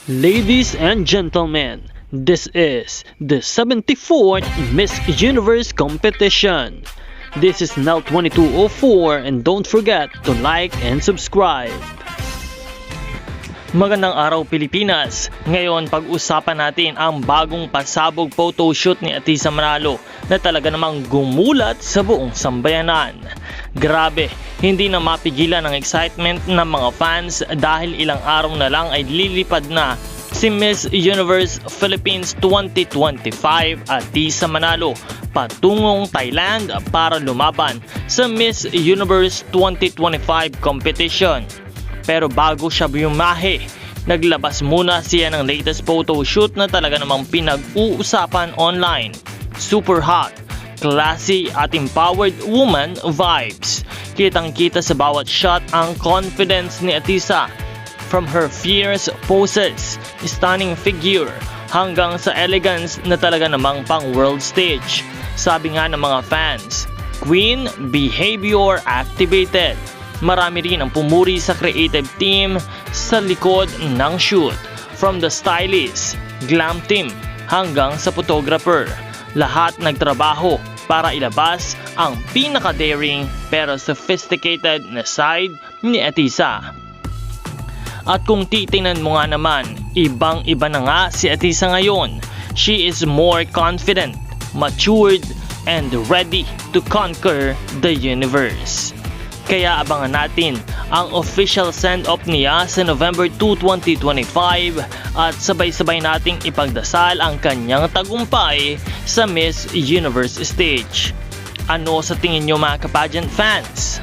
Ladies and gentlemen, this is the 74th Miss Universe competition. This is Nell 2204 and don't forget to like and subscribe. Magandang araw Pilipinas! Ngayon pag-usapan natin ang bagong pasabog photoshoot ni Atisa Manalo na talaga namang gumulat sa buong sambayanan. Grabe, hindi na mapigilan ang excitement ng mga fans dahil ilang araw na lang ay lilipad na si Miss Universe Philippines 2025 Atisa Manalo patungong Thailand para lumaban sa Miss Universe 2025 competition. Pero bago siya bumahe, naglabas muna siya ng latest photoshoot na talaga namang pinag-uusapan online. Super hot, classy at empowered woman vibes. Kitang-kita sa bawat shot ang confidence ni Atisa. From her fierce poses, stunning figure, hanggang sa elegance na talaga namang pang world stage. Sabi nga ng mga fans, Queen Behavior activated. Marami rin ang pumuri sa creative team sa likod ng shoot. From the stylist, glam team, hanggang sa photographer. Lahat nagtrabaho para ilabas ang pinaka-daring pero sophisticated na side ni Atisa. At kung titingnan mo nga naman, ibang-iba na nga si Atisa ngayon. She is more confident, matured, and ready to conquer the universe. Kaya abangan natin ang official send-off niya sa November 2, 2025 at sabay-sabay nating ipagdasal ang kanyang tagumpay sa Miss Universe stage. Ano sa tingin nyo mga ka-pageant fans?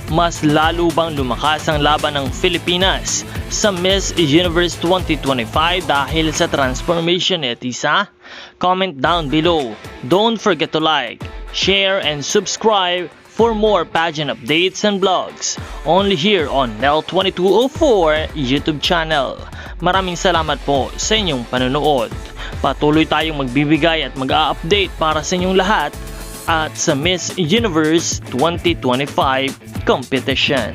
Mas lalo bang lumakas ang laban ng Pilipinas sa Miss Universe 2025 dahil sa transformation ni Atisa? Comment down below. Don't forget to like, share, and subscribe for more pageant updates and vlogs only here on Nell 2204 YouTube channel. Maraming salamat po sa inyong panonood. Patuloy tayong magbibigay at mag-a-update para sa inyong lahat at sa Miss Universe 2025 competition.